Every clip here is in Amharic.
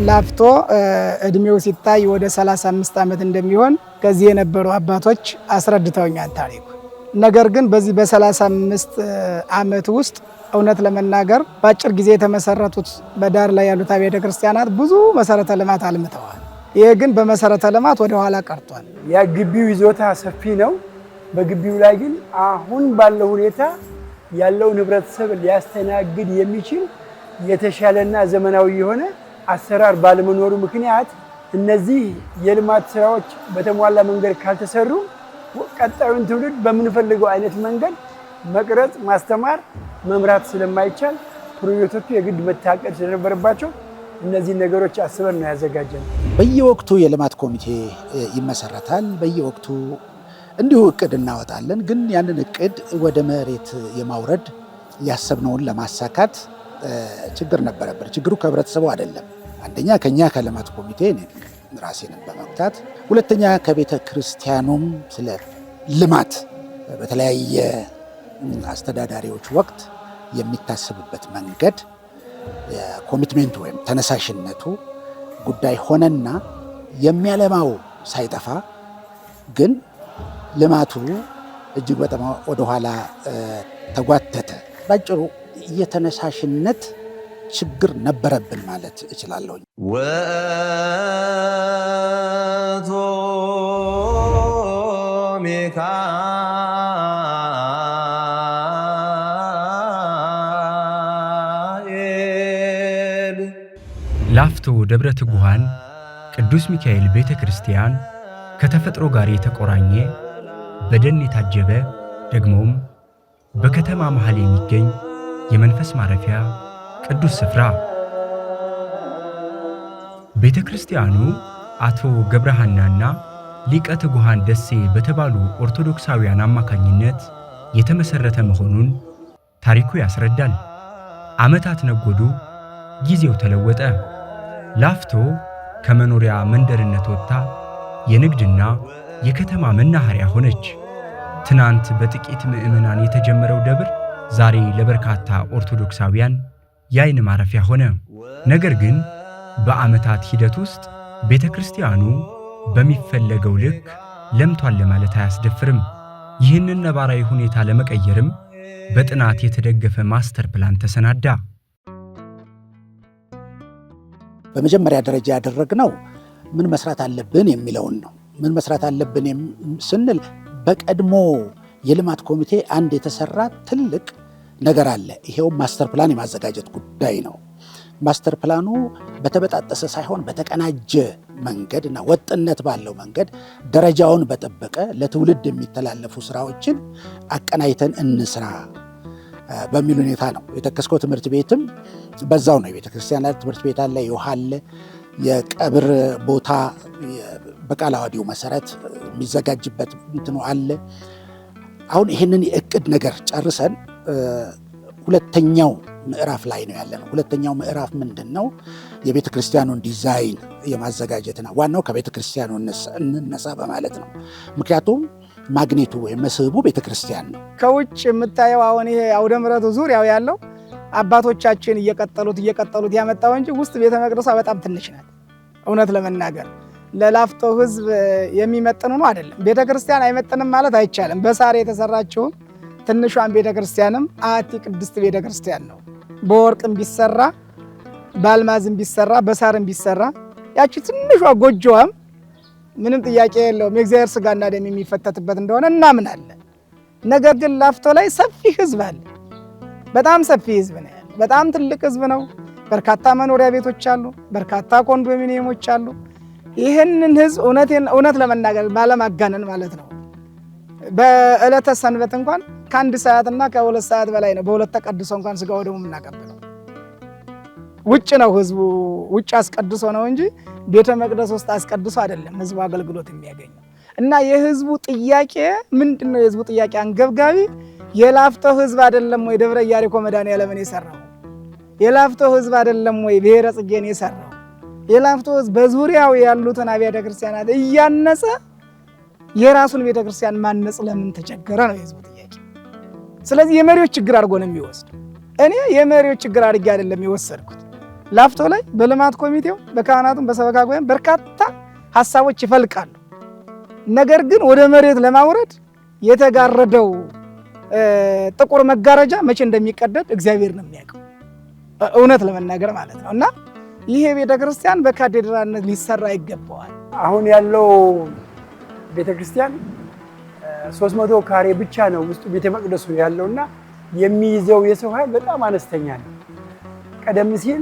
ላፍቶ እድሜው ሲታይ ወደ 35 ዓመት እንደሚሆን ከዚህ የነበሩ አባቶች አስረድተውኛል ታሪኩ። ነገር ግን በዚህ በ35 ዓመት ውስጥ እውነት ለመናገር በአጭር ጊዜ የተመሰረቱት በዳር ላይ ያሉት አብያተ ክርስቲያናት ብዙ መሰረተ ልማት አልምተዋል። ይሄ ግን በመሰረተ ልማት ወደ ኋላ ቀርቷል። ያ ግቢው ይዞታ ሰፊ ነው። በግቢው ላይ ግን አሁን ባለው ሁኔታ ያለውን ህብረተሰብ ሊያስተናግድ የሚችል የተሻለና ዘመናዊ የሆነ አሰራር ባለመኖሩ ምክንያት እነዚህ የልማት ስራዎች በተሟላ መንገድ ካልተሰሩ ቀጣዩን ትውልድ በምንፈልገው አይነት መንገድ መቅረጽ፣ ማስተማር፣ መምራት ስለማይቻል ፕሮጀክቶቹ የግድ መታቀድ ስለነበረባቸው እነዚህ ነገሮች አስበን ነው ያዘጋጀነው። በየወቅቱ የልማት ኮሚቴ ይመሰረታል። በየወቅቱ እንዲሁ እቅድ እናወጣለን። ግን ያንን እቅድ ወደ መሬት የማውረድ ያሰብነውን ለማሳካት ችግር ነበረብን። ችግሩ ከህብረተሰቡ አይደለም። አንደኛ ከኛ ከልማት ኮሚቴ ራሴንን በመግታት፣ ሁለተኛ ከቤተ ክርስቲያኑም ስለ ልማት በተለያየ አስተዳዳሪዎች ወቅት የሚታሰብበት መንገድ የኮሚትሜንቱ ወይም ተነሳሽነቱ ጉዳይ ሆነና የሚያለማው ሳይጠፋ ግን ልማቱ እጅግ በጣም ወደኋላ ተጓተተ። ባጭሩ የተነሳሽነት ችግር ነበረብን ማለት እችላለሁ። ወቶ ሚካኤል ላፍቶ ደብረ ትጉሃን ቅዱስ ሚካኤል ቤተ ክርስቲያን ከተፈጥሮ ጋር የተቆራኘ በደን የታጀበ ደግሞም በከተማ መሃል የሚገኝ የመንፈስ ማረፊያ ቅዱስ ስፍራ። ቤተ ክርስቲያኑ አቶ ገብረሃናና ሊቀ ትጉሃን ደሴ በተባሉ ኦርቶዶክሳውያን አማካኝነት የተመሰረተ መሆኑን ታሪኩ ያስረዳል። ዓመታት ነጎዱ፣ ጊዜው ተለወጠ። ላፍቶ ከመኖሪያ መንደርነት ወጥታ የንግድና የከተማ መናኸሪያ ሆነች። ትናንት በጥቂት ምዕመናን የተጀመረው ደብር ዛሬ ለበርካታ ኦርቶዶክሳውያን የዓይን ማረፊያ ሆነ። ነገር ግን በዓመታት ሂደት ውስጥ ቤተ ክርስቲያኑ በሚፈለገው ልክ ለምቷል ለማለት አያስደፍርም። ይህንን ነባራዊ ሁኔታ ለመቀየርም በጥናት የተደገፈ ማስተር ፕላን ተሰናዳ። በመጀመሪያ ደረጃ ያደረግነው ምን መስራት አለብን የሚለውን ነው። ምን መስራት አለብን ስንል በቀድሞ የልማት ኮሚቴ አንድ የተሰራ ትልቅ ነገር አለ። ይሄው ማስተር ፕላን የማዘጋጀት ጉዳይ ነው። ማስተር ፕላኑ በተበጣጠሰ ሳይሆን በተቀናጀ መንገድና ወጥነት ባለው መንገድ ደረጃውን በጠበቀ ለትውልድ የሚተላለፉ ስራዎችን አቀናይተን እንስራ በሚል ሁኔታ ነው። የጠቀስከው ትምህርት ቤትም በዛው ነው። የቤተ ክርስቲያናት ትምህርት ቤት አለ፣ የውሃ አለ፣ የቀብር ቦታ በቃለ ዓዋዲው መሰረት የሚዘጋጅበት እንትኑ አለ። አሁን ይህንን የእቅድ ነገር ጨርሰን ሁለተኛው ምዕራፍ ላይ ነው ያለነው። ሁለተኛው ምዕራፍ ምንድን ነው? የቤተ ክርስቲያኑን ዲዛይን የማዘጋጀትና ዋናው ከቤተ ክርስቲያኑ እንነሳ በማለት ነው። ምክንያቱም ማግኔቱ ወይም መስህቡ ቤተ ክርስቲያን ነው። ከውጭ የምታየው አሁን ይሄ አውደ ምሕረቱ ዙሪያው ያለው አባቶቻችን እየቀጠሉት ያመጣው እንጂ ውስጥ ቤተ መቅደሷ በጣም ትንሽ ናት። እውነት ለመናገር ለላፍቶ ሕዝብ የሚመጥኑ ነው አይደለም። ቤተ ክርስቲያን አይመጥንም ማለት አይቻልም። በሳር የተሰራችውን ትንሿን ቤተ ክርስቲያንም አቲ ቅድስት ቤተ ክርስቲያን ነው። በወርቅም ቢሰራ በአልማዝም ቢሰራ በሳርም ቢሰራ ያቺ ትንሿ ጎጆዋም ምንም ጥያቄ የለውም የእግዚአብሔር ሥጋና ደም የሚፈተትበት እንደሆነ እናምናለን። ነገር ግን ላፍቶ ላይ ሰፊ ሕዝብ አለ። በጣም ሰፊ ሕዝብ ነው ያለ። በጣም ትልቅ ሕዝብ ነው። በርካታ መኖሪያ ቤቶች አሉ። በርካታ ኮንዶሚኒየሞች አሉ። ይህንን ሕዝብ እውነት ለመናገር ባለማጋነን ማለት ነው በዕለተ ሰንበት እንኳን ከ1 ሰዓትና ከ2 ሰዓት በላይ ነው በሁለት ተቀድሶ እንኳን ሥጋው ደሙ የምናቀብለው። ውጭ ነው ሕዝቡ፣ ውጭ አስቀድሶ ነው እንጂ ቤተ መቅደስ ውስጥ አስቀድሶ አይደለም ሕዝቡ አገልግሎት የሚያገኘው። እና የሕዝቡ ጥያቄ ምንድን ነው? የሕዝቡ ጥያቄ አንገብጋቢ የላፍቶ ሕዝብ አይደለም ወይ ደብረ ኢያሪኮ መድኃኔዓለምን የሰራው? የላፍቶ ሕዝብ አይደለም ወይ ብሔረ ጽጌን የሰራው? የላፍቶ ሕዝብ በዙሪያው ያሉትን አብያተ ክርስቲያናት እያነጸ የራሱን ቤተ ክርስቲያን ማነጽ ለምን ተቸገረ ነው የሕዝቡ ጥያቄ። ስለዚህ የመሪዎች ችግር አድርጎ ነው የሚወስድ። እኔ የመሪዎች ችግር አድርጌ አይደለም የወሰድኩት። ላፍቶ ላይ በልማት ኮሚቴው በካህናቱም በሰበካ ጉባኤም በርካታ ሀሳቦች ይፈልቃሉ። ነገር ግን ወደ መሬት ለማውረድ የተጋረደው ጥቁር መጋረጃ መቼ እንደሚቀደድ እግዚአብሔር ነው የሚያውቀው፣ እውነት ለመናገር ማለት ነው። እና ይሄ ቤተክርስቲያን በካቴድራልነት ሊሰራ ይገባዋል። አሁን ያለው ቤተክርስቲያን 300 ካሬ ብቻ ነው ውስጡ ቤተ መቅደሱ ያለውና የሚይዘው የሰው ኃይል በጣም አነስተኛ ነው። ቀደም ሲል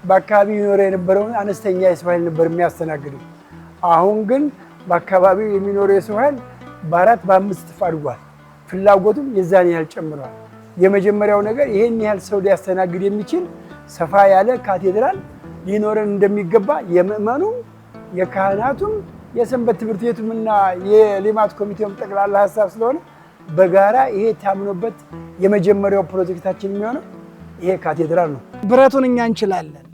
በአካባቢው ይኖር የነበረውን አነስተኛ የሰው ኃይል ነበር የሚያስተናግደው። አሁን ግን በአካባቢው የሚኖረው የሰው ኃይል በ4 በ5 እጥፍ አድጓል። ፍላጎቱም የዛን ያህል ጨምሯል። የመጀመሪያው ነገር ይሄን ያህል ሰው ሊያስተናግድ የሚችል ሰፋ ያለ ካቴድራል ሊኖረን እንደሚገባ የምእመኑም የካህናቱም የሰንበት ትምህርት ቤቱምና የልማት ኮሚቴውም ጠቅላላ ሀሳብ ስለሆነ በጋራ ይሄ ታምኖበት የመጀመሪያው ፕሮጀክታችን የሚሆነው ይሄ ካቴድራል ነው። ብረቱን እኛ እንችላለን፣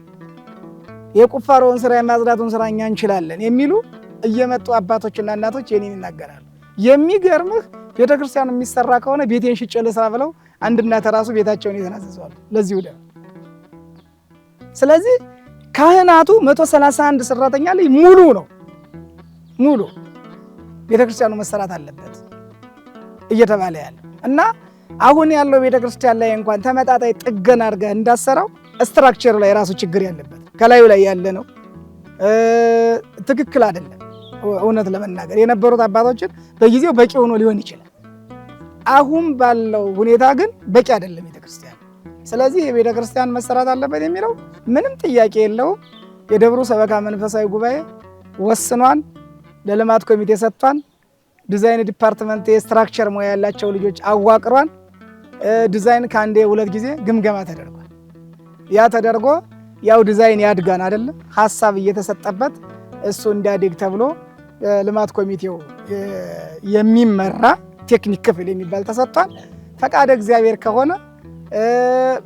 የቁፋሮውን ስራ የማጽዳቱን ስራ እኛ እንችላለን የሚሉ እየመጡ አባቶችና እናቶች የኔን ይናገራሉ። የሚገርምህ ቤተክርስቲያኑ የሚሰራ ከሆነ ቤቴን ሽጬ ልስራ ብለው አንድ እናት ራሱ ቤታቸውን የተናዘዘዋል ለዚሁ ደ ስለዚህ ካህናቱ 131 ሰራተኛ ላይ ሙሉ ቤተክርስቲያኑ መሰራት አለበት እየተባለ ያለ እና አሁን ያለው ቤተክርስቲያን ላይ እንኳን ተመጣጣኝ ጥገና አድርገህ እንዳሰራው ስትራክቸር ላይ ራሱ ችግር ያለበት ከላዩ ላይ ያለ ነው። ትክክል አይደለም። እውነት ለመናገር የነበሩት አባቶችን በጊዜው በቂ ሆኖ ሊሆን ይችላል። አሁን ባለው ሁኔታ ግን በቂ አይደለም ቤተክርስቲያን። ስለዚህ የቤተክርስቲያን መሰራት አለበት የሚለው ምንም ጥያቄ የለውም። የደብሩ ሰበካ መንፈሳዊ ጉባኤ ወስኗን፣ ለልማት ኮሚቴ ሰጥቷን፣ ዲዛይን ዲፓርትመንት የስትራክቸር ሙያ ያላቸው ልጆች አዋቅሯን፣ ዲዛይን ከአንዴ 2 ጊዜ ግምገማ ተደርጓል። ያ ተደርጎ ያው ዲዛይን ያድጋን አይደለም ሐሳብ እየተሰጠበት እሱ እንዲያድግ ተብሎ ልማት ኮሚቴው የሚመራ ቴክኒክ ክፍል የሚባል ተሰጥቷል። ፈቃደ እግዚአብሔር ከሆነ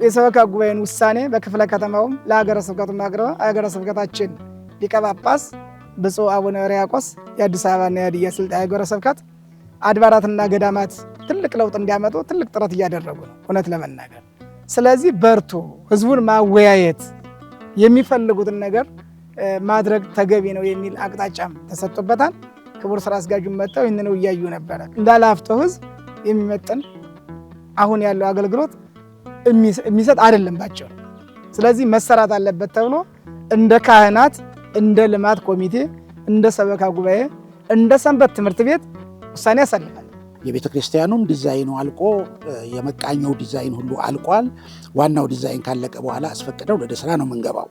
የሰበካ ጉባኤን ውሳኔ በክፍለ ከተማውም ለሀገረ ስብከቱም ሀገረ ስብከታችን ሊቀ ጳጳስ ብፁዕ አቡነ ሕርያቆስ የአዲስ አበባና የሀዲያ ስልጤ ሀገረ ስብከት አድባራትና ገዳማት ትልቅ ለውጥ እንዲያመጡ ትልቅ ጥረት እያደረጉ ነው እውነት ለመናገር። ስለዚህ በርቱ፣ ህዝቡን ማወያየት የሚፈልጉትን ነገር ማድረግ ተገቢ ነው የሚል አቅጣጫም ተሰጥቶበታል። ክቡር ስራ አስኪያጁም መጥተው ይህንን እያዩ ነበረ። ለላፍቶ ህዝብ የሚመጥን አሁን ያለው አገልግሎት የሚሰጥ አይደለም ባቸው። ስለዚህ መሰራት አለበት ተብሎ እንደ ካህናት፣ እንደ ልማት ኮሚቴ፣ እንደ ሰበካ ጉባኤ፣ እንደ ሰንበት ትምህርት ቤት ውሳኔ ያሳልፋል። የቤተ ክርስቲያኑም ዲዛይኑ አልቆ የመቃኛው ዲዛይን ሁሉ አልቋል። ዋናው ዲዛይን ካለቀ በኋላ አስፈቅደው ወደ ስራ ነው የምንገባው።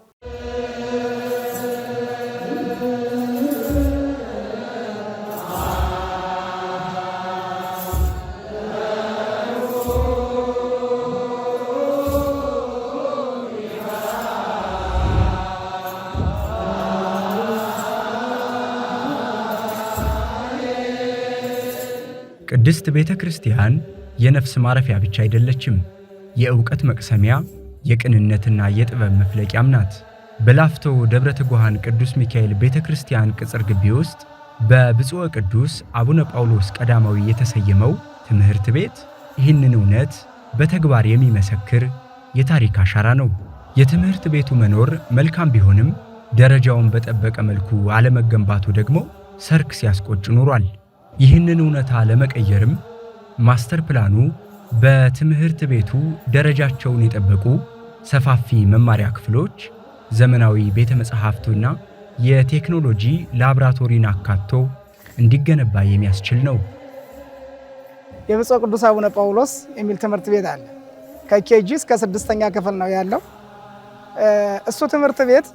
ቅድስት ቤተ ክርስቲያን የነፍስ ማረፊያ ብቻ አይደለችም፣ የእውቀት መቅሰሚያ፣ የቅንነትና የጥበብ መፍለቂያም ናት። በላፍቶ ደብረ ትጉሃን ቅዱስ ሚካኤል ቤተ ክርስቲያን ቅጽር ግቢ ውስጥ በብፁዕ ቅዱስ አቡነ ጳውሎስ ቀዳማዊ የተሰየመው ትምህርት ቤት ይህንን እውነት በተግባር የሚመሰክር የታሪክ አሻራ ነው። የትምህርት ቤቱ መኖር መልካም ቢሆንም ደረጃውን በጠበቀ መልኩ አለመገንባቱ ደግሞ ሰርክ ሲያስቆጭ ኑሯል። ይህንን እውነታ ለመቀየርም ማስተር ፕላኑ በትምህርት ቤቱ ደረጃቸውን የጠበቁ ሰፋፊ መማሪያ ክፍሎች፣ ዘመናዊ ቤተ መጻሕፍቱና የቴክኖሎጂ ላብራቶሪን አካቶ እንዲገነባ የሚያስችል ነው። የብፁዕ ቅዱስ አቡነ ጳውሎስ የሚል ትምህርት ቤት አለ። ከኬጂ እስከ 6ኛ ክፍል ነው ያለው። እሱ ትምህርት ቤት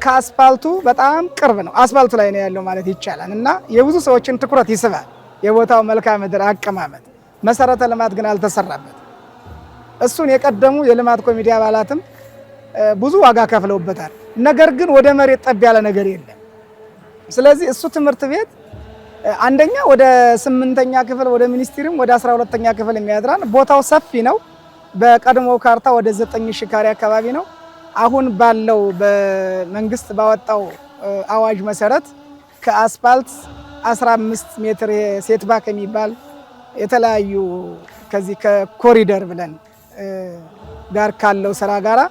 ከአስፋልቱ በጣም ቅርብ ነው። አስፋልቱ ላይ ነው ያለው ማለት ይቻላል እና የብዙ ሰዎችን ትኩረት ይስባል። የቦታው መልክዓ ምድር አቀማመጥ፣ መሰረተ ልማት ግን አልተሰራበት። እሱን የቀደሙ የልማት ኮሚቴ አባላትም ብዙ ዋጋ ከፍለውበታል። ነገር ግን ወደ መሬት ጠብ ያለ ነገር የለም። ስለዚህ እሱ ትምህርት ቤት አንደኛ ወደ 8ኛ ክፍል ወደ ሚኒስትሪም ወደ 12ኛ ክፍል የሚያድራን ቦታው ሰፊ ነው። በቀድሞ ካርታ ወደ 9000 ካሬ አካባቢ ነው። አሁን ባለው በመንግስት ባወጣው አዋጅ መሰረት ከአስፋልት 15 ሜትር ሴትባክ የሚባል የተለያዩ ከዚህ ከኮሪደር ብለን ጋር ካለው ስራ ጋራ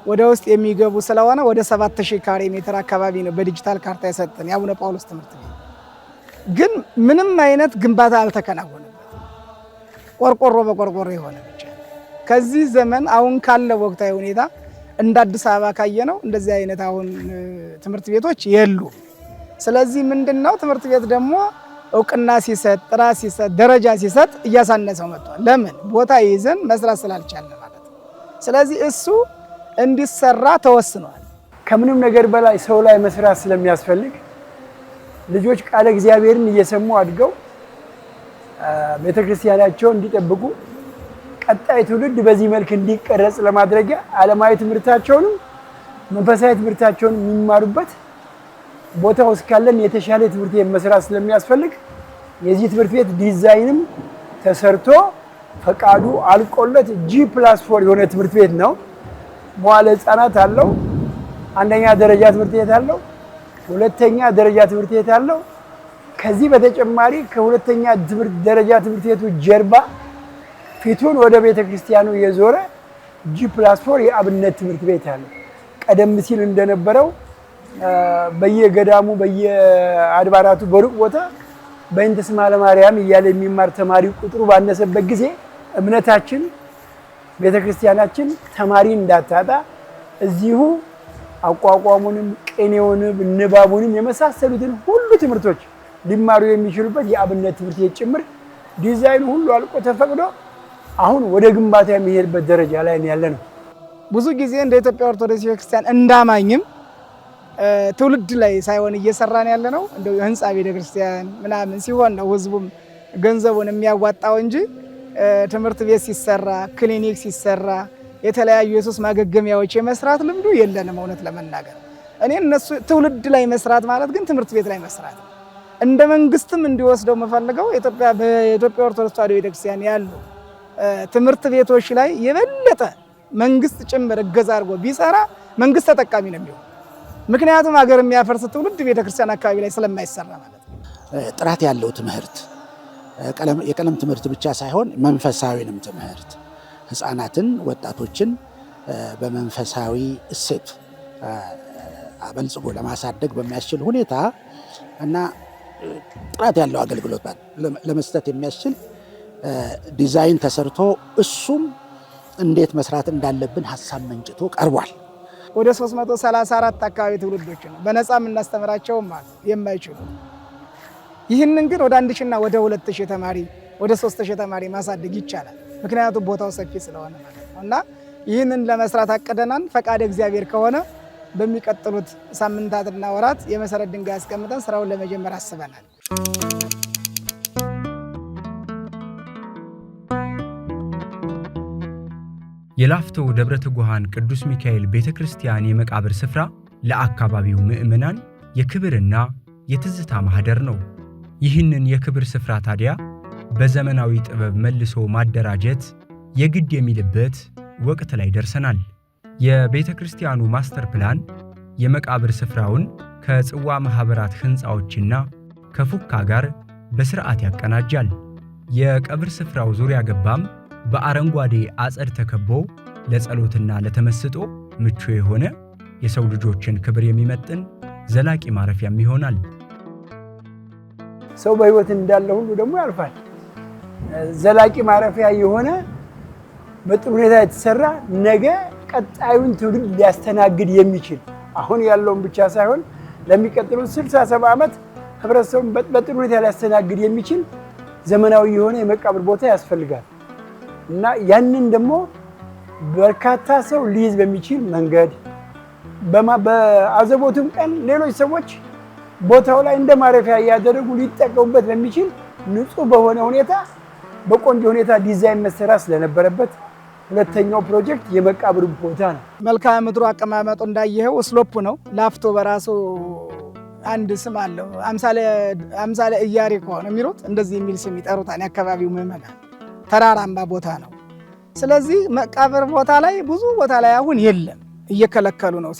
ወደ ውስጥ የሚገቡ ስለሆነ ወደ 7000 ካሬ ሜትር አካባቢ ነው በዲጂታል ካርታ የሰጠን የአቡነ ጳውሎስ ትምህርት ቤት። ግን ምንም አይነት ግንባታ አልተከናወነበት፣ ቆርቆሮ በቆርቆሮ የሆነ ብቻ። ከዚህ ዘመን አሁን ካለው ወቅታዊ ሁኔታ እንደ አዲስ አበባ ካየነው እንደዚህ አይነት አሁን ትምህርት ቤቶች የሉ። ስለዚህ ምንድነው ትምህርት ቤት ደግሞ እውቅና ሲሰጥ፣ ጥራት ሲሰጥ፣ ደረጃ ሲሰጥ እያሳነሰው መጥቷል። ለምን? ቦታ ይዘን መስራት ስላልቻለ ማለት ነው። ስለዚህ እሱ እንዲሰራ ተወስኗል። ከምንም ነገር በላይ ሰው ላይ መስራት ስለሚያስፈልግ ልጆች ቃለ እግዚአብሔርን እየሰሙ አድገው ቤተክርስቲያናቸውን እንዲጠብቁ ቀጣይ ትውልድ በዚህ መልክ እንዲቀረጽ ለማድረግ ዓለማዊ ትምህርታቸውንም መንፈሳዊ ትምህርታቸውን የሚማሩበት ቦታው እስካለን የተሻለ ትምህርት ቤት መስራት ስለሚያስፈልግ የዚህ ትምህርት ቤት ዲዛይንም ተሰርቶ ፈቃዱ አልቆለት G+4 የሆነ ትምህርት ቤት ነው። መዋለ ሕፃናት አለው፣ አንደኛ ደረጃ ትምህርት ቤት አለው፣ ሁለተኛ ደረጃ ትምህርት ቤት አለው። ከዚህ በተጨማሪ ከሁለተኛ ደረጃ ትምህርት ቤቱ ጀርባ ፊቱን ወደ ቤተክርስቲያኑ የዞረ G+4 የአብነት ትምህርት ቤት አለው። ቀደም ሲል እንደነበረው በየገዳሙ በየአድባራቱ በሩቅ ቦታ በእንተ ስማ ለማርያም እያለ የሚማር ተማሪ ቁጥሩ ባነሰበት ጊዜ እምነታችን ቤተክርስቲያናችን ተማሪ እንዳታጣ እዚሁ አቋቋሙንም ቅኔውንም ንባቡንም የመሳሰሉትን ሁሉ ትምህርቶች ሊማሩ የሚችሉበት የአብነት ትምህርት ቤት ጭምር ዲዛይኑ ሁሉ አልቆ ተፈቅዶ አሁን ወደ ግንባታ የሚሄድበት ደረጃ ላይ ያለ ነው። ብዙ ጊዜ እንደ ኢትዮጵያ ኦርቶዶክስ ቤተክርስቲያን እንዳማኝም ትውልድ ላይ ሳይሆን እየሰራን ያለ ነው እንደ ህንጻ ቤተክርስቲያን ምናምን ሲሆን ነው ህዝቡም ገንዘቡን የሚያዋጣው እንጂ ትምህርት ቤት ሲሰራ፣ ክሊኒክ ሲሰራ፣ የተለያዩ የሱስ ማገገሚያዎች የመስራት ልምዱ የለንም። እውነት ለመናገር እኔ እነሱ ትውልድ ላይ መስራት ማለት ግን ትምህርት ቤት ላይ መስራት እንደ መንግስትም እንዲወስደው መፈልገው በኢትዮጵያ ኦርቶዶክስ ተዋሕዶ ቤተክርስቲያን ያሉ ትምህርት ቤቶች ላይ የበለጠ መንግስት ጭምር እገዛ አድርጎ ቢሰራ መንግስት ተጠቃሚ ነው የሚሆነው። ምክንያቱም ሀገር የሚያፈርስ ትውልድ ቤተክርስቲያን አካባቢ ላይ ስለማይሰራ ማለት ነው። ጥራት ያለው ትምህርት የቀለም ትምህርት ብቻ ሳይሆን መንፈሳዊንም ትምህርት ህፃናትን፣ ወጣቶችን በመንፈሳዊ እሴት አበልጽጎ ለማሳደግ በሚያስችል ሁኔታ እና ጥራት ያለው አገልግሎት ለመስጠት የሚያስችል ዲዛይን ተሰርቶ እሱም እንዴት መስራት እንዳለብን ሀሳብ መንጭቶ ቀርቧል። ወደ 334 አካባቢ ትውልዶች ነው በነፃ የምናስተምራቸውም ማለት የማይችሉ። ይህንን ግን ወደ 1000 እና ወደ 2000 ተማሪ ወደ 3000 ተማሪ ማሳደግ ይቻላል። ምክንያቱም ቦታው ሰፊ ስለሆነ ማለት ነው። እና ይህንን ለመስራት አቅደናል። ፈቃደ እግዚአብሔር ከሆነ በሚቀጥሉት ሳምንታትና ወራት የመሰረት ድንጋይ አስቀምጠን ስራውን ለመጀመር አስበናል። የላፍቶ ደብረ ትጉሃን ቅዱስ ሚካኤል ቤተክርስቲያን የመቃብር ስፍራ ለአካባቢው ምዕመናን የክብርና የትዝታ ማህደር ነው። ይህንን የክብር ስፍራ ታዲያ በዘመናዊ ጥበብ መልሶ ማደራጀት የግድ የሚልበት ወቅት ላይ ደርሰናል። የቤተክርስቲያኑ ማስተር ፕላን የመቃብር ስፍራውን ከጽዋ ማህበራት ህንፃዎችና ከፉካ ጋር በስርዓት ያቀናጃል። የቀብር ስፍራው ዙሪያ ገባም በአረንጓዴ አጸድ ተከቦ ለጸሎትና ለተመስጦ ምቹ የሆነ የሰው ልጆችን ክብር የሚመጥን ዘላቂ ማረፊያም ይሆናል። ሰው በህይወት እንዳለ ሁሉ ደግሞ ያልፋል። ዘላቂ ማረፊያ የሆነ በጥሩ ሁኔታ የተሰራ ነገ ቀጣዩን ትውልድ ሊያስተናግድ የሚችል አሁን ያለውን ብቻ ሳይሆን ለሚቀጥሉት 60-70 ዓመት ህብረተሰቡን በጥሩ ሁኔታ ሊያስተናግድ የሚችል ዘመናዊ የሆነ የመቃብር ቦታ ያስፈልጋል እና ያንን ደግሞ በርካታ ሰው ሊይዝ በሚችል መንገድ በአዘቦቱም ቀን ሌሎች ሰዎች ቦታው ላይ እንደ ማረፊያ ያደረጉ ሊጠቀሙበት በሚችል ንጹህ በሆነ ሁኔታ በቆንጆ ሁኔታ ዲዛይን መሰራት ስለነበረበት ሁለተኛው ፕሮጀክት የመቃብር ቦታ ነው። መልክዓ ምድሩ አቀማመጡ እንዳየኸው ስሎፕ ነው። ላፍቶ በራሱ አንድ ስም አለው። አምሳለ ኢያሪኮ ነው የሚሉት፣ እንደዚህ የሚል ስም ይጠሩታል የአካባቢው ምዕመናን። ተራራማ ቦታ ነው። ስለዚህ መቃብር ቦታ ላይ ብዙ ቦታ ላይ አሁን የለም፣ እየከለከሉ ነው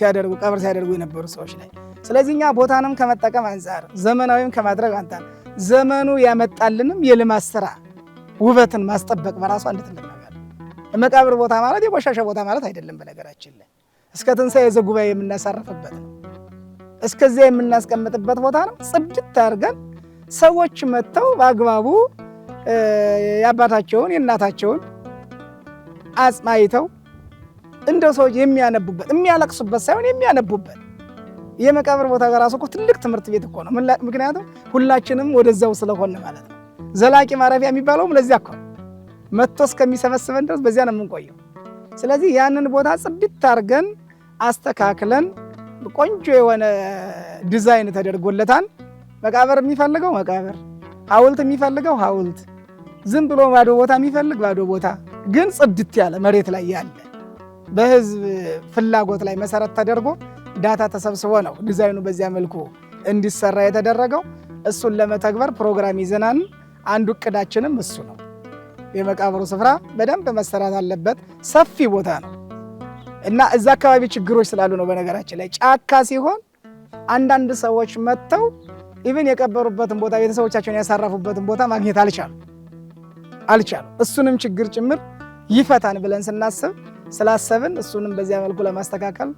ቀብር ሲያደርጉ የነበሩ ሰዎች ላይ። ስለዚህ እኛ ቦታንም ከመጠቀም አንጻር ዘመናዊም ከማድረግ አንጻር ዘመኑ ያመጣልንም የልማት ስራ ውበትን ማስጠበቅ በራሱ አንድ ትልቅ ነገር። መቃብር ቦታ ማለት የቆሻሻ ቦታ ማለት አይደለም። በነገራችን ላይ እስከ ትንሣኤ ዘጉባኤ የምናሳርፍበት ነው። እስከዚያ የምናስቀምጥበት ቦታ ነው። ጽድት አድርገን ሰዎች መጥተው በአግባቡ የአባታቸውን የእናታቸውን አጽማይተው እንደ ሰዎች የሚያነቡበት የሚያለቅሱበት ሳይሆን የሚያነቡበት የመቃብር ቦታ ጋር ራሱ እኮ ትልቅ ትምህርት ቤት እኮ ነው። ምክንያቱም ሁላችንም ወደዛው ስለሆነ ማለት ነው። ዘላቂ ማረፊያ የሚባለውም ለዚያ እኮ መጥቶ እስከሚሰበስበን ድረስ በዚያ ነው የምንቆየው። ስለዚህ ያንን ቦታ ጽድት አድርገን አስተካክለን ቆንጆ የሆነ ዲዛይን ተደርጎለታል። መቃብር የሚፈልገው መቃብር፣ ሐውልት የሚፈልገው ሐውልት፣ ዝም ብሎ ባዶ ቦታ የሚፈልግ ባዶ ቦታ፣ ግን ጽድት ያለ መሬት ላይ ያለ በህዝብ ፍላጎት ላይ መሰረት ተደርጎ ዳታ ተሰብስቦ ነው ዲዛይኑ በዚያ መልኩ እንዲሰራ የተደረገው። እሱን ለመተግበር ፕሮግራም ይዘናል። አንዱ እቅዳችንም እሱ ነው። የመቃብሩ ስፍራ በደንብ መሰራት አለበት። ሰፊ ቦታ ነው እና እዛ አካባቢ ችግሮች ስላሉ ነው። በነገራችን ላይ ጫካ ሲሆን አንዳንድ ሰዎች መጥተው ኢቭን የቀበሩበትን ቦታ ቤተሰቦቻቸውን ያሳረፉበትን ቦታ ማግኘት አልቻሉ። እሱንም ችግር ጭምር ይፈታን ብለን ስላሰብን እሱንም በዚያ መልኩ ለማስተካከል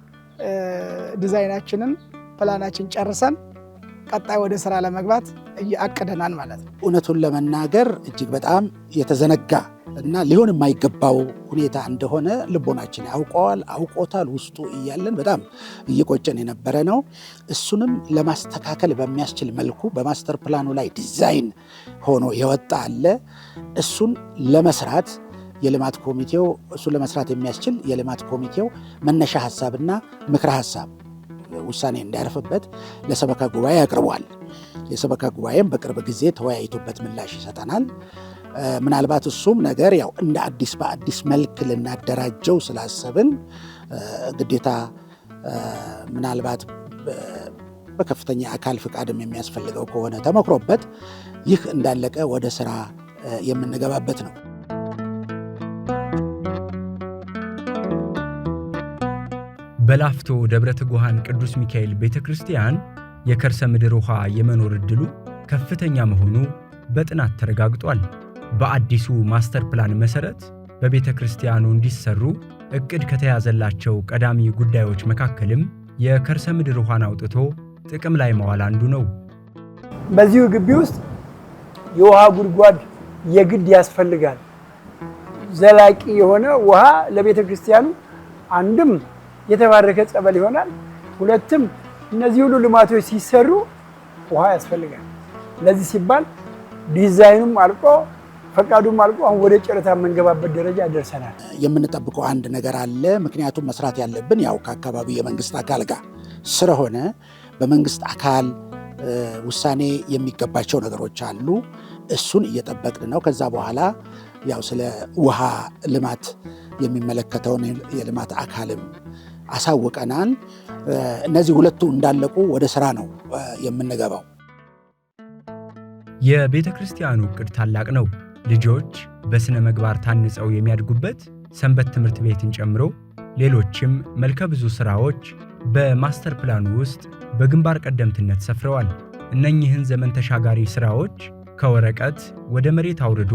ዲዛይናችንን ፕላናችን ጨርሰን ቀጣይ ወደ ስራ ለመግባት አቅደናል ማለት ነው። እውነቱን ለመናገር እጅግ በጣም የተዘነጋ እና ሊሆን የማይገባው ሁኔታ እንደሆነ ልቦናችን አውቆታል። ውስጡ እያለን በጣም እየቆጨን የነበረ ነው። እሱንም ለማስተካከል በሚያስችል መልኩ በማስተር ፕላኑ ላይ ዲዛይን ሆኖ የወጣ አለ። እሱን ለመስራት የልማት ኮሚቴው እሱን ለመስራት የሚያስችል የልማት ኮሚቴው መነሻ ሀሳብና ምክረ ሀሳብ ውሳኔ እንዲያርፍበት ለሰበካ ጉባኤ አቅርቧል። የሰበካ ጉባኤም በቅርብ ጊዜ ተወያይቶበት ምላሽ ይሰጠናል። ምናልባት እሱም ነገር ያው እንደ አዲስ በአዲስ መልክ ልናደራጀው ስላሰብን ግዴታ ምናልባት በከፍተኛ አካል ፍቃድም የሚያስፈልገው ከሆነ ተመክሮበት ይህ እንዳለቀ ወደ ስራ የምንገባበት ነው። በላፍቶ ደብረ ትጉሃን ቅዱስ ሚካኤል ቤተክርስቲያን የከርሰ ምድር ውሃ የመኖር ዕድሉ ከፍተኛ መሆኑ በጥናት ተረጋግጧል። በአዲሱ ማስተር ፕላን መሰረት በቤተክርስቲያኑ እንዲሰሩ እቅድ ከተያዘላቸው ቀዳሚ ጉዳዮች መካከልም የከርሰ ምድር ውሃን አውጥቶ ጥቅም ላይ ማዋል አንዱ ነው። በዚሁ ግቢ ውስጥ የውሃ ጉድጓድ የግድ ያስፈልጋል። ዘላቂ የሆነ ውሃ ለቤተክርስቲያኑ አንድም የተባረከ ጸበል ይሆናል፣ ሁለትም እነዚህ ሁሉ ልማቶች ሲሰሩ ውሃ ያስፈልጋል። ለዚህ ሲባል ዲዛይኑም አልቆ ፈቃዱም አልቆ አሁን ወደ ጨረታ የምንገባበት ደረጃ ደርሰናል። የምንጠብቀው አንድ ነገር አለ። ምክንያቱም መስራት ያለብን ያው ከአካባቢው የመንግስት አካል ጋር ስለሆነ በመንግስት አካል ውሳኔ የሚገባቸው ነገሮች አሉ። እሱን እየጠበቅን ነው። ከዛ በኋላ ያው ስለ ውሃ ልማት የሚመለከተውን የልማት አካልም አሳውቀናል። እነዚህ ሁለቱ እንዳለቁ ወደ ስራ ነው የምንገባው። የቤተ ክርስቲያኑ ዕቅድ ታላቅ ነው። ልጆች በስነ ምግባር ታንጸው የሚያድጉበት ሰንበት ትምህርት ቤትን ጨምሮ ሌሎችም መልከ ብዙ ስራዎች በማስተር ፕላኑ ውስጥ በግንባር ቀደምትነት ሰፍረዋል። እነኚህን ዘመን ተሻጋሪ ስራዎች ከወረቀት ወደ መሬት አውርዶ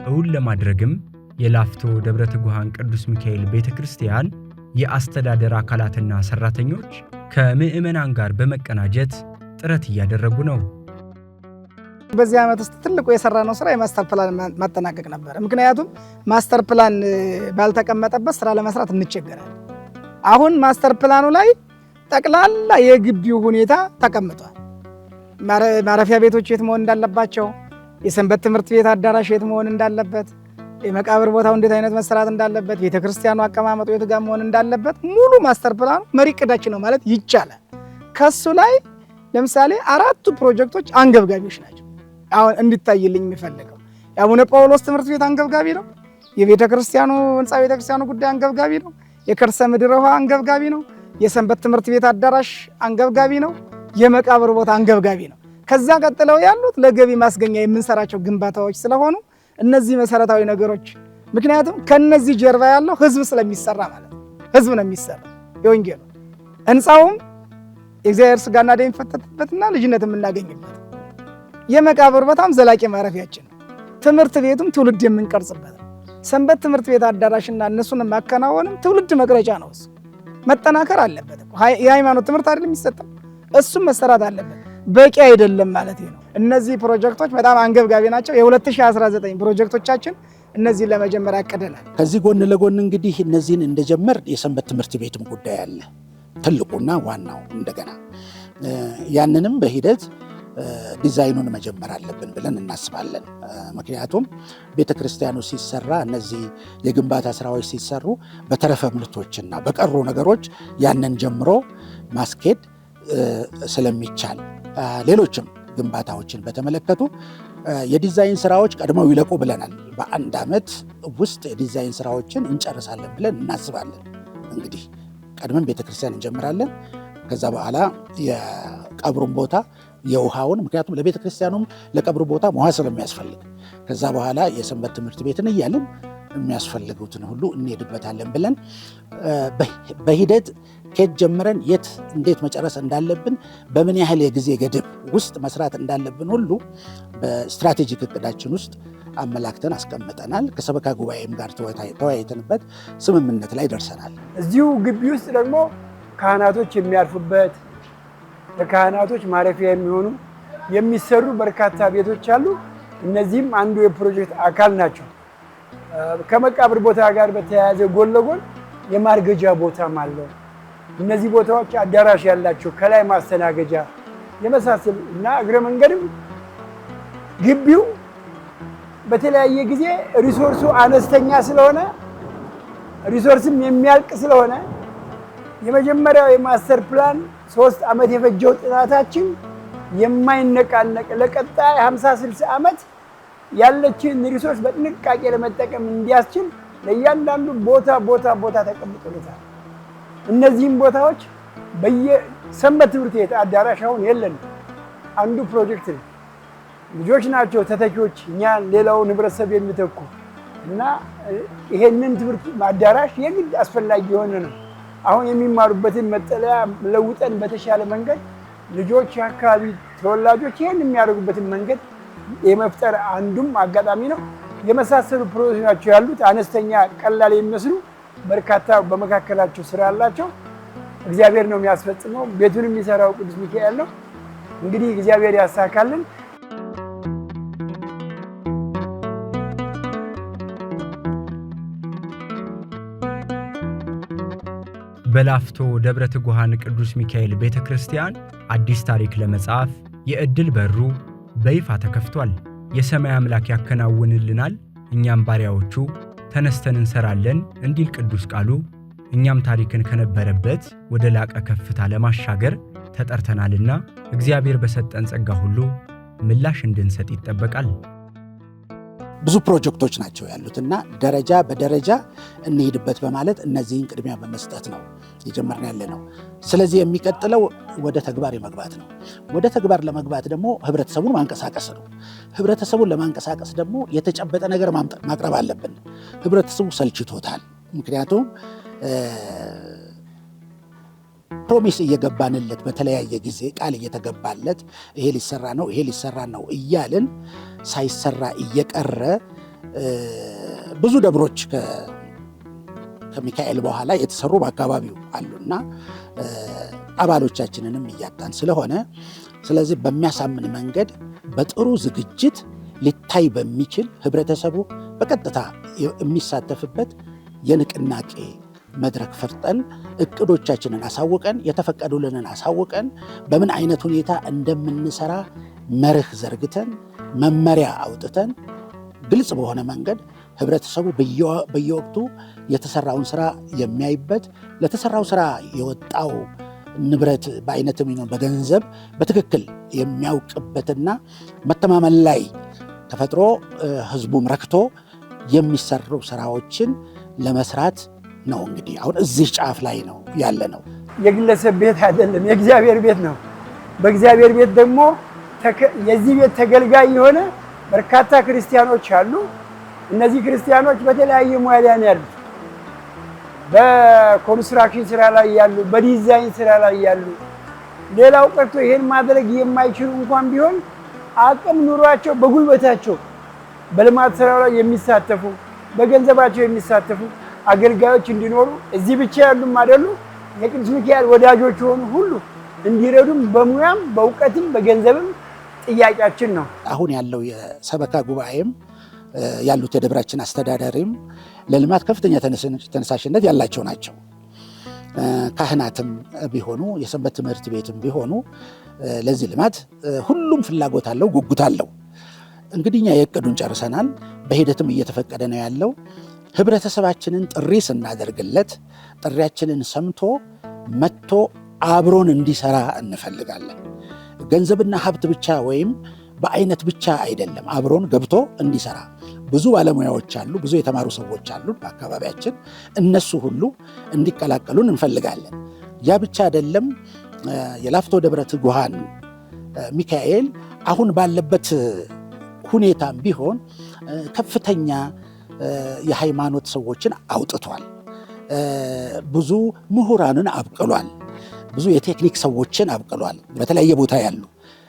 እውን ለማድረግም የላፍቶ ደብረ ትጉሃን ቅዱስ ሚካኤል ቤተክርስቲያን የአስተዳደር አካላትና ሰራተኞች ከምዕመናን ጋር በመቀናጀት ጥረት እያደረጉ ነው። በዚህ ዓመት ውስጥ ትልቁ የሰራነው ስራ የማስተር ፕላን ማጠናቀቅ ነበር። ምክንያቱም ማስተር ፕላን ባልተቀመጠበት ስራ ለመስራት እንቸገራለን። አሁን ማስተር ፕላኑ ላይ ጠቅላላ የግቢው ሁኔታ ተቀምጧል። ማረፊያ ቤቶች የት መሆን እንዳለባቸው፣ የሰንበት ትምህርት ቤት አዳራሽ የት መሆን እንዳለበት፣ የመቃብር ቦታው እንዴት አይነት መሰራት እንዳለበት፣ ቤተክርስቲያኑ አቀማመጡ የት ጋር መሆን እንዳለበት ሙሉ ማስተር ፕላኑ መሪ ዕቅዳችን ነው ማለት ይቻላል። ከሱ ላይ ለምሳሌ 4ቱ ፕሮጀክቶች አንገብጋቢዎች ናቸው። አሁን እንዲታይልኝ የሚፈልገው የአቡነ ጳውሎስ ትምህርት ቤት አንገብጋቢ ነው። የቤተክርስቲያኑ ህንፃ ቤተክርስቲያኑ ጉዳይ አንገብጋቢ ነው። የከርሰ ምድር ውሃ አንገብጋቢ ነው። የሰንበት ትምህርት ቤት አዳራሽ አንገብጋቢ ነው። የመቃብር ቦታ አንገብጋቢ ነው። ከዛ ቀጥለው ያሉት ለገቢ ማስገኛ የምንሰራቸው ግንባታዎች ስለሆኑ እነዚህ መሰረታዊ ነገሮች፣ ምክንያቱም ከነዚህ ጀርባ ያለው ህዝብ ስለሚሰራ ማለት ነው። ህዝብ ነው የሚሰራ የወንጌሉ ህንፃውም የእግዚአብሔር ስጋና ደም የሚፈተትበትና ልጅነት የምናገኝበት፣ የመቃብር ቦታም ዘላቂ ማረፊያችን፣ ትምህርት ቤቱም ትውልድ የምንቀርጽበት፣ ሰንበት ትምህርት ቤት አዳራሽና እነሱን ማከናወንም ትውልድ መቅረጫ ነው። መጠናከር አለበት። የሃይማኖት ትምህርት አይደለም የሚሰጠው፣ እሱም መሰራት አለበት። በቂ አይደለም ማለት ነው። እነዚህ ፕሮጀክቶች በጣም አንገብጋቢ ናቸው። የ2019 ፕሮጀክቶቻችን እነዚህን ለመጀመር አቅደናል። ከዚህ ጎን ለጎን እንግዲህ እነዚህን እንደጀመር የሰንበት ትምህርት ቤትም ጉዳይ አለ፣ ትልቁና ዋናው። እንደገና ያንንም በሂደት ዲዛይኑን መጀመር አለብን ብለን እናስባለን። ምክንያቱም ቤተ ክርስቲያኑ ሲሰራ እነዚህ የግንባታ ስራዎች ሲሰሩ በተረፈ ምርቶችና በቀሩ ነገሮች ያንን ጀምሮ ማስኬድ ስለሚቻል ሌሎችም ግንባታዎችን በተመለከቱ የዲዛይን ስራዎች ቀድመው ይለቁ ብለናል። በአንድ ዓመት ውስጥ የዲዛይን ስራዎችን እንጨርሳለን ብለን እናስባለን። እንግዲህ ቀድመን ቤተክርስቲያን እንጀምራለን። ከዛ በኋላ የቀብሩን ቦታ የውሃውን፣ ምክንያቱም ለቤተ ክርስቲያኑም ለቀብሩ ቦታ ውሃ ስለሚያስፈልግ ከዛ በኋላ የሰንበት ትምህርት ቤትን እያልን የሚያስፈልጉትን ሁሉ እንሄድበታለን ብለን በሂደት ከየት ጀምረን የት እንዴት መጨረስ እንዳለብን በምን ያህል የጊዜ ገደብ ውስጥ መስራት እንዳለብን ሁሉ በስትራቴጂክ እቅዳችን ውስጥ አመላክተን አስቀምጠናል። ከሰበካ ጉባኤም ጋር ተወያይተንበት ስምምነት ላይ ደርሰናል። እዚሁ ግቢ ውስጥ ደግሞ ካህናቶች የሚያርፉበት ለካህናቶች ማረፊያ የሚሆኑ የሚሰሩ በርካታ ቤቶች አሉ። እነዚህም አንዱ የፕሮጀክት አካል ናቸው። ከመቃብር ቦታ ጋር በተያያዘ ጎን ለጎን የማርገጃ ቦታም አለ። እነዚህ ቦታዎች አዳራሽ ያላቸው ከላይ ማስተናገጃ የመሳሰሉ እና እግረ መንገድም ግቢው በተለያየ ጊዜ ሪሶርሱ አነስተኛ ስለሆነ ሪሶርስም የሚያልቅ ስለሆነ የመጀመሪያው የማስተር ፕላን 3 ዓመት የፈጀው ጥናታችን የማይነቃነቅ ለቀጣይ 50-60 ዓመት ያለችን ሪሶርስ በጥንቃቄ ለመጠቀም እንዲያስችል ለእያንዳንዱ ቦታ ተቀምጦለታል። እነዚህም ቦታዎች በየሰንበት ትምህርት ቤት አዳራሽ አሁን የለን። አንዱ ፕሮጀክት ነው። ልጆች ናቸው ተተኪዎች እኛን ሌላውን ህብረተሰብ የሚተኩ እና ይሄንን ትምህርት አዳራሽ የግድ አስፈላጊ የሆነ ነው። አሁን የሚማሩበትን መጠለያ ለውጠን በተሻለ መንገድ ልጆች የአካባቢ ተወላጆች ይህን የሚያደርጉበትን መንገድ የመፍጠር አንዱም አጋጣሚ ነው። የመሳሰሉ ፕሮጀክቶች ናቸው ያሉት። አነስተኛ ቀላል የሚመስሉ በርካታ በመካከላቸው ስራ አላቸው። እግዚአብሔር ነው የሚያስፈጽመው። ቤቱን የሚሰራው ቅዱስ ሚካኤል ነው። እንግዲህ እግዚአብሔር ያሳካልን። በላፍቶ ደብረ ትጉሃን ቅዱስ ሚካኤል ቤተክርስቲያን አዲስ ታሪክ ለመጻፍ የዕድል በሩ በይፋ ተከፍቷል። የሰማይ አምላክ ያከናውንልናል፣ እኛም ባሪያዎቹ ተነስተን እንሰራለን እንዲል ቅዱስ ቃሉ፣ እኛም ታሪክን ከነበረበት ወደ ላቀ ከፍታ ለማሻገር ተጠርተናልና እግዚአብሔር በሰጠን ጸጋ ሁሉ ምላሽ እንድንሰጥ ይጠበቃል። ብዙ ፕሮጀክቶች ናቸው ያሉትና ደረጃ በደረጃ እንሄድበት በማለት እነዚህን ቅድሚያ በመስጠት ነው የጀመርን ያለ ነው። ስለዚህ የሚቀጥለው ወደ ተግባር የመግባት ነው። ወደ ተግባር ለመግባት ደግሞ ህብረተሰቡን ማንቀሳቀስ ነው። ህብረተሰቡን ለማንቀሳቀስ ደግሞ የተጨበጠ ነገር ማቅረብ አለብን። ህብረተሰቡ ሰልችቶታል። ምክንያቱም ፕሮሚስ እየገባንለት በተለያየ ጊዜ ቃል እየተገባለት ይሄ ሊሰራ ነው እያልን ሳይሰራ እየቀረ ብዙ ደብሮች ከሚካኤል በኋላ የተሰሩ በአካባቢው አሉና አባሎቻችንንም እያጣን ስለሆነ ስለዚህ በሚያሳምን መንገድ በጥሩ ዝግጅት ሊታይ በሚችል ህብረተሰቡ በቀጥታ የሚሳተፍበት የንቅናቄ መድረክ ፈርጠን እቅዶቻችንን አሳውቀን የተፈቀዱልንን አሳውቀን በምን አይነት ሁኔታ እንደምንሰራ መርህ ዘርግተን መመሪያ አውጥተን ግልጽ በሆነ መንገድ ህብረተሰቡ በየወቅቱ የተሰራውን ስራ የሚያይበት ለተሰራው ስራ የወጣው ንብረት በአይነትም ይሁን በገንዘብ በትክክል የሚያውቅበትና መተማመን ላይ ተፈጥሮ ህዝቡም ረክቶ የሚሰሩ ስራዎችን ለመስራት ነው። እንግዲህ አሁን እዚህ ጫፍ ላይ ነው ያለ ነው። የግለሰብ ቤት አይደለም፣ የእግዚአብሔር ቤት ነው። በእግዚአብሔር ቤት ደግሞ የዚህ ቤት ተገልጋይ የሆነ በርካታ ክርስቲያኖች አሉ። እነዚህ ክርስቲያኖች በተለያየ ሙያ ላይ ያሉ፣ በኮንስትራክሽን ስራ ላይ ያሉ፣ በዲዛይን ስራ ላይ ያሉ፣ ሌላው ቀርቶ ይሄን ማድረግ የማይችሉ እንኳን ቢሆን አቅም ኑሯቸው በጉልበታቸው በልማት ስራ ላይ የሚሳተፉ በገንዘባቸው የሚሳተፉ አገልጋዮች እንዲኖሩ እዚህ ብቻ ያሉም አይደሉ፣ የቅዱስ ሚካኤል ወዳጆች የሆኑ ሁሉ እንዲረዱም በሙያም በእውቀትም በገንዘብም ጥያቄያችን ነው። አሁን ያለው የሰበካ ጉባኤም ያሉት የደብራችን አስተዳዳሪም ለልማት ከፍተኛ ተነሳሽነት ያላቸው ናቸው። ካህናትም ቢሆኑ የሰንበት ትምህርት ቤትም ቢሆኑ ለዚህ ልማት ሁሉም ፍላጎት አለው፣ ጉጉት አለው። እንግዲህ እኛ የእቅዱን ጨርሰናል። በሂደትም እየተፈቀደ ነው ያለው። ህብረተሰባችንን ጥሪ ስናደርግለት ጥሪያችንን ሰምቶ መጥቶ አብሮን እንዲሰራ እንፈልጋለን። ገንዘብና ሀብት ብቻ ወይም በአይነት ብቻ አይደለም፣ አብሮን ገብቶ እንዲሰራ ብዙ ባለሙያዎች አሉ፣ ብዙ የተማሩ ሰዎች አሉ በአካባቢያችን። እነሱ ሁሉ እንዲቀላቀሉን እንፈልጋለን። ያ ብቻ አይደለም። የላፍቶ ደብረ ትጉሃን ሚካኤል አሁን ባለበት ሁኔታም ቢሆን ከፍተኛ የሃይማኖት ሰዎችን አውጥቷል። ብዙ ምሁራንን አብቅሏል። ብዙ የቴክኒክ ሰዎችን አብቅሏል፣ በተለያየ ቦታ ያሉ።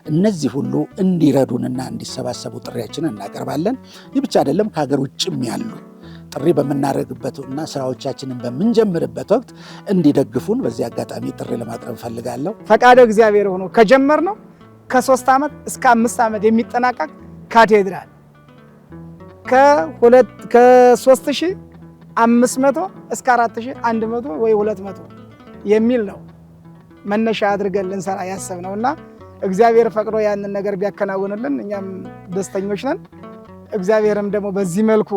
እነዚህ ሁሉ እንዲረዱንና እንዲሰባሰቡ ጥሪያችንን እናቀርባለን። ይህ ብቻ አይደለም፣ ከሀገር ውጭም ያሉ ጥሪ በምናደርግበትና ስራዎቻችንን በምንጀምርበት ወቅት እንዲደግፉን በዚህ አጋጣሚ ጥሪ ለማቅረብ እፈልጋለሁ። ፈቃደ እግዚአብሔር ሆኖ ከጀመርነው ከ3 ዓመት እስከ 5 ዓመት የሚጠናቀቅ ካቴድራል ከ3500 እስከ 4100 ወይ 200 የሚል ነው መነሻ አድርገን ልንሰራ ያሰብነውና እግዚአብሔር ፈቅዶ ያንን ነገር ቢያከናውንልን እኛም ደስተኞች ነን። እግዚአብሔርም ደግሞ በዚህ መልኩ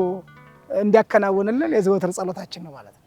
እንዲያከናውንልን የዘወትር ጸሎታችን ነው ማለት ነው።